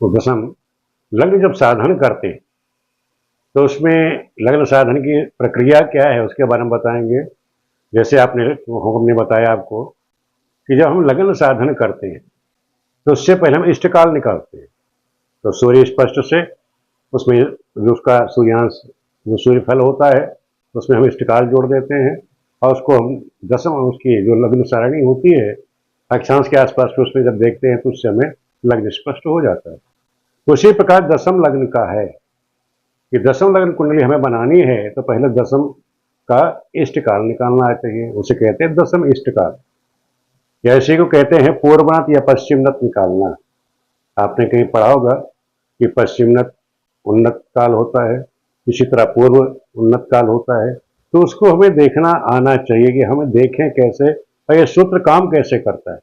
तो दशम लग्न जब साधन करते तो उसमें लग्न साधन की प्रक्रिया क्या है उसके बारे में बताएंगे। जैसे हमने बताया आपको कि जब हम लग्न साधन करते हैं तो उससे पहले हम इष्टकाल निकालते हैं। तो सूर्य स्पष्ट से उसमें जो उसका सूर्यांश जो सूर्यफल होता है उसमें हम इष्टकाल जोड़ देते हैं और उसको हम दशम उसकी जो लग्न सारणी होती है अक्षांश के आसपास में उसमें जब देखते हैं तो उससे हमें लग्न स्पष्ट हो जाता है। तो उसी प्रकार दशम लग्न का है कि दशम लग्न कुंडली हमें बनानी है तो पहले दशम का इष्टकाल निकालना चाहिए, उसे कहते हैं दशम इष्टकाल, या इसी को कहते हैं पूर्वनत या पश्चिमनत निकालना। आपने कहीं पढ़ा होगा कि पश्चिमनत उन्नत काल होता है, इसी तरह पूर्व उन्नत काल होता है। तो उसको हमें देखना आना चाहिए कि हमें देखें कैसे और ये सूत्र काम कैसे करता है।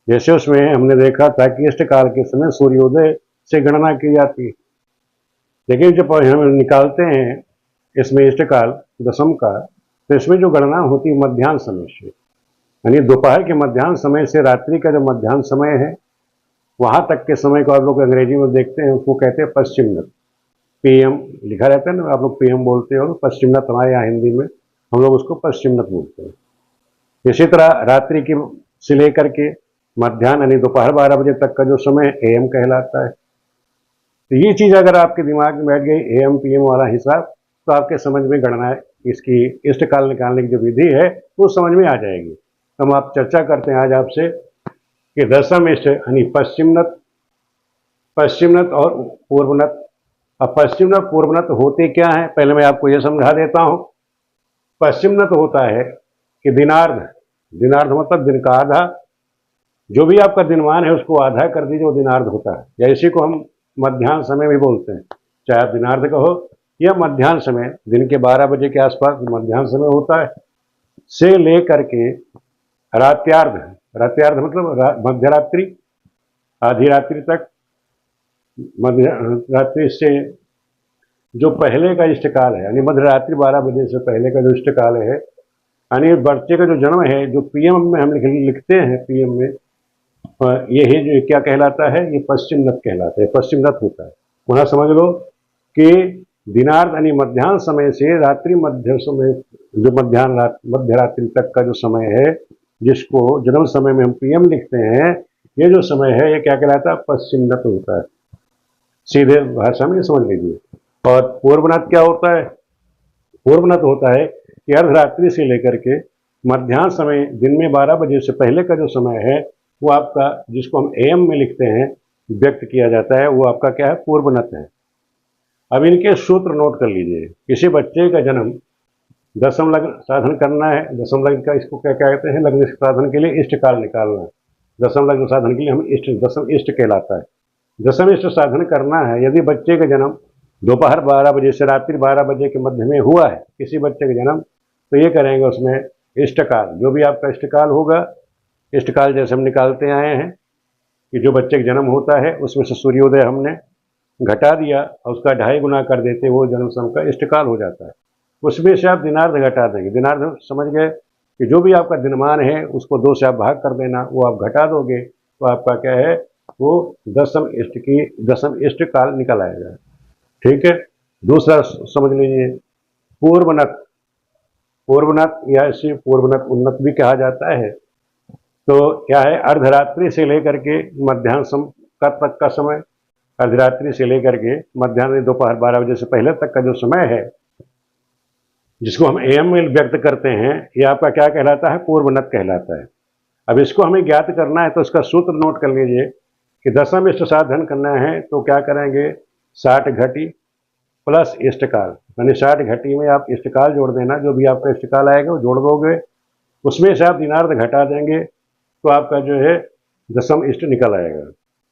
जैसे उसमें हमने देखा था कि इष्ट काल के समय सूर्योदय से गणना की जाती है, लेकिन जब हम निकालते हैं इसमें इष्ट काल दशम का तो इसमें जो गणना होती है मध्याह्न समय से, यानी दोपहर के मध्याह्न समय से रात्रि का जो मध्याह्न समय है वहां तक के समय को आप लोग अंग्रेजी में देखते हैं उसको कहते हैं पश्चिमनत। पीएम लिखा रहता है ना, आप लोग पीएम बोलते हो, पश्चिमनत हमारे यहाँ हिंदी में हम लोग उसको पश्चिमनत बोलते हैं। इसी तरह रात्रि की से लेकर के मध्याह्न यानी दोपहर 12 बजे तक का जो समय एएम कहलाता है। तो ये चीज़ अगर आपके दिमाग में बैठ गई एएम पीएम वाला हिसाब तो आपके समझ में गणना इसकी इष्ट काल निकालने की जो विधि है वो समझ में आ जाएगी। हम आप चर्चा करते हैं आज आपसे कि दशम इष्ट यानी पश्चिमनत और पूर्वनत। अब पश्चिमनत पूर्वनत होते क्या है पहले मैं आपको यह समझा देता हूं। पश्चिमनत होता है कि दिनार्ध, दिनार्ध मतलब दिन का आधा, जो भी आपका दिनमान है उसको आधा कर दीजिए वो दिनार्ध होता है, या इसी को हम मध्याह्न समय भी बोलते हैं, चाहे आप दिनार्ध कहो या मध्याह्न समय, दिन के 12 बजे के आसपास मध्याह्न समय होता है से लेकर के रात्यार्ध, रात्यार्ध मतलब मध्य रात्रि, आधी रात्रि तक, मध्य रात्रि से जो पहले का इष्टकाल है यानी मध्य रात्रि 12 बजे से पहले का जो इष्टकाल है, यानी बच्चे का जो जन्म है जो पीएम में हम लिखते हैं पीएम में, ये है जो क्या कहलाता है, ये पश्चिमनत कहलाता है, पश्चिमनत होता है। पुनः समझ लो कि दिनार्ध यानी मध्याह्न समय से रात्रि मध्य समय, जो मध्य रात्रि तक का जो समय है जिसको जन्म समय में हम पीएम लिखते हैं, ये जो समय है ये क्या कहलाता है, पश्चिमनत होता है। सीधे भाषा में समझ लीजिए। और पूर्वनत क्या होता है, पूर्वनत होता है कि अर्धरात्रि से लेकर के मध्याह्न समय दिन में 12 बजे से पहले का जो समय है वो आपका, जिसको हम एएम में लिखते हैं, व्यक्त किया जाता है, वो आपका क्या है, पूर्वनत है। अब इनके सूत्र नोट कर लीजिए। किसी बच्चे का जन्म दशम लग्न साधन करना है, दशम लग्न का इसको क्या कहते हैं, लग्न साधन के लिए इष्ट काल निकालना है। दशम लग्न साधन के लिए हम दशम इष्ट कहलाता है। दशम इष्ट साधन करना है। यदि बच्चे का जन्म दोपहर 12 बजे से रात्रि 12 बजे के मध्य में हुआ है किसी बच्चे का जन्म, तो ये करेंगे उसमें इष्टकाल, जो भी आपका इष्टकाल होगा, इष्टकाल जैसे हम निकालते आए हैं कि जो बच्चे का जन्म होता है उसमें से सूर्योदय हमने घटा दिया और उसका 2.5 गुना कर देते, वो जन्म सम का इष्टकाल हो जाता है। उसमें से आप दिनार्ध घटा देंगे, दिनार्ध समझ गए कि जो भी आपका दिनमान है उसको 2 से आप भाग कर देना, वो आप घटा दोगे तो आपका क्या है, वो दशम इष्ट काल निकल आएगा। ठीक है। दूसरा समझ लीजिए पूर्वनत, पूर्वनत या इसे पूर्वनत उन्नत भी कहा जाता है। तो क्या है, अर्धरात्रि से लेकर के मध्याह्न तक का समय, अर्धरात्रि से लेकर के मध्याह्न दोपहर 12 बजे से पहले तक का जो समय है जिसको हम एएम में व्यक्त करते हैं, ये आपका क्या कहलाता है, पूर्वनत कहलाता है। अब इसको हमें ज्ञात करना है तो इसका सूत्र नोट कर लीजिए कि दशम इष्ट साधन करना है तो क्या करेंगे, 60 घटी प्लस इष्टकाल, यानी 60 घटी में आप इष्टकाल जोड़ देना, जो भी आपका इष्टकाल आएगा वो जोड़ दोगे, उसमें से आप दिनार्ध घटा देंगे तो आपका जो है दशम इष्ट निकल आएगा।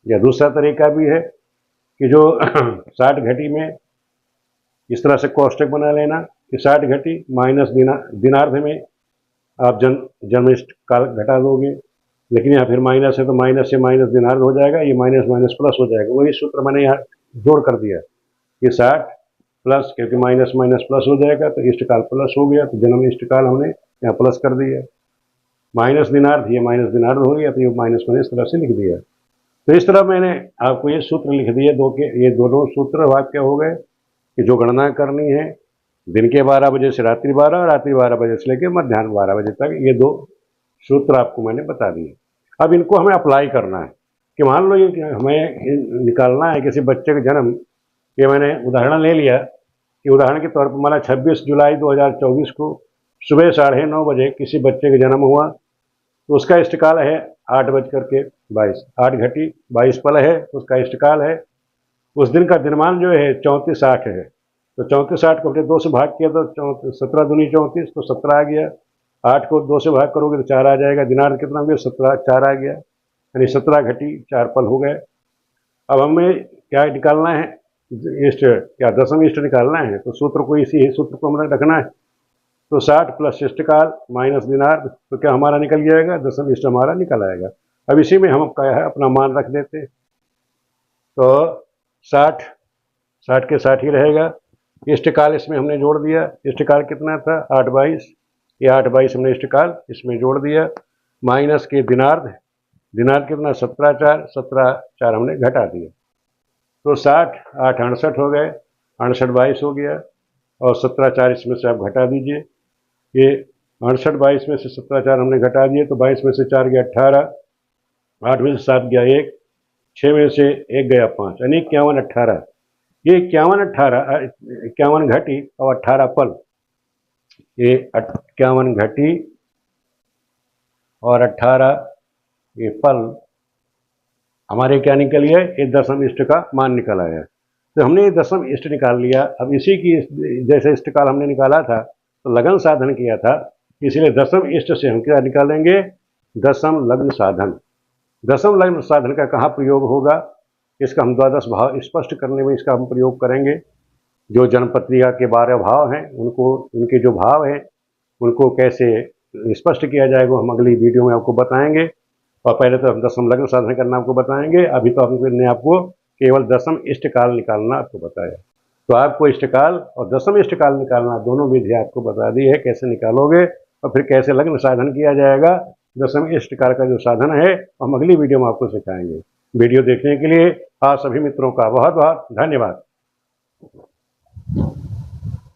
या दूसरा तरीका भी है कि जो 60 घटी में इस तरह से कोष्टक बना लेना कि 60 घटी माइनस दिनार्ध में आप जन्म इष्ट काल घटा दोगे, लेकिन यहाँ फिर माइनस है तो माइनस से माइनस दिनार्ध हो जाएगा, ये माइनस माइनस प्लस हो जाएगा। वही सूत्र मैंने यहाँ जोड़ कर दिया, ये 60 प्लस, क्योंकि माइनस माइनस प्लस हो जाएगा तो इष्टकाल प्लस हो गया, तो जन्म इष्टकाल हमने यहाँ प्लस कर दिया। माइनस दिनार्ध, ये माइनस दिनार्ध हो गया तो ये माइनस मैंने इस तरह से लिख दिया। तो इस तरह मैंने आपको ये सूत्र लिख दिए, ये दोनों सूत्र वाक्य हो गए कि जो गणना करनी है दिन के 12 बजे से रात्रि 12 और रात्रि 12 बजे से लेकर मध्याह्न 12 बजे तक, ये दो सूत्र आपको मैंने बता दिए। अब इनको हमें अप्लाई करना है कि मान लो ये हमें निकालना है किसी बच्चे का जन्म। ये मैंने उदाहरण ले लिया कि उदाहरण के तौर पर माना 26 जुलाई 2024 को सुबह 9:30 बजे किसी बच्चे का जन्म हुआ, तो उसका इष्टकाल है 8:22, 8 घटी 22 पल है, उसका इष्टकाल है। उस दिन का दिनमान जो है 34/8 है, तो 34/8 को अपने 2 से भाग किया तो 17 दूनी 34, तो 17 आ गया। 8 को 2 से भाग करोगे तो 4 आ जाएगा। दिनार कितना हो गया? 17, 4 आ गया, यानी 17 घटी 4 पल हो गए। अब हमें क्या निकालना है? इष्ट, क्या दशम इष्ट निकालना है, तो सूत्र को इसी सूत्र को हमें रखना है। तो 60 प्लस इष्टकाल माइनस दिनार, तो क्या हमारा निकल जाएगा? दशम इष्ट हमारा निकल आएगा। अब इसी में हम क्या है अपना मान रख देते हैं, तो 60 के 60 ही रहेगा। इष्टकाल इसमें हमने जोड़ दिया, इष्टकाल कितना था? 8/22, ये 8/22 हमने इष्टकाल इसमें जोड़ दिया, माइनस के दिनार्ध, दिनार कितना? 17/4, 17/4 हमने घटा दिया, तो 60, 8 68 हो गए, 68/22 हो गया, और 17/4 इसमें से आप घटा दीजिए। ये 68/22 में से 17/4 हमने घटा दिए, तो 22 में से 4 गया 18, 8 में से 7 गया 1, 6 में से 1 गया 5, यानी 51 18। ये 51 घटी और 18 पल, ये 51 घटी और 18 ये पल हमारे क्या निकल गया? ये दशम इष्ट का मान निकल आया। तो हमने ये दशम इष्ट निकाल लिया। अब इसी की जैसे इष्टकाल हमने निकाला था तो लगन साधन किया था, इसलिए दशम इष्ट से हम क्या निकालेंगे? दशम लग्न साधन। दशम लग्न साधन का कहाँ प्रयोग होगा? इसका हम द्वादश भाव स्पष्ट करने में इसका हम प्रयोग करेंगे। जो जन्मपत्रिका के 12 भाव हैं उनको, उनके जो भाव हैं उनको कैसे स्पष्ट किया जाएगा हम अगली वीडियो में आपको बताएंगे। और पहले तो हम दशम लग्न साधन करना आपको बताएंगे, अभी तो हमने आपको केवल दशम इष्टकाल निकालना आपको बताया। तो आपको इष्टकाल और दशम इष्टकाल निकालना दोनों विधि आपको बता दी है कैसे निकालोगे, और फिर कैसे लग्न साधन किया जाएगा। दशम इष्टकाल का जो साधन है हम अगली वीडियो में आपको सिखाएंगे। वीडियो देखने के लिए आप सभी मित्रों का बहुत बहुत धन्यवाद।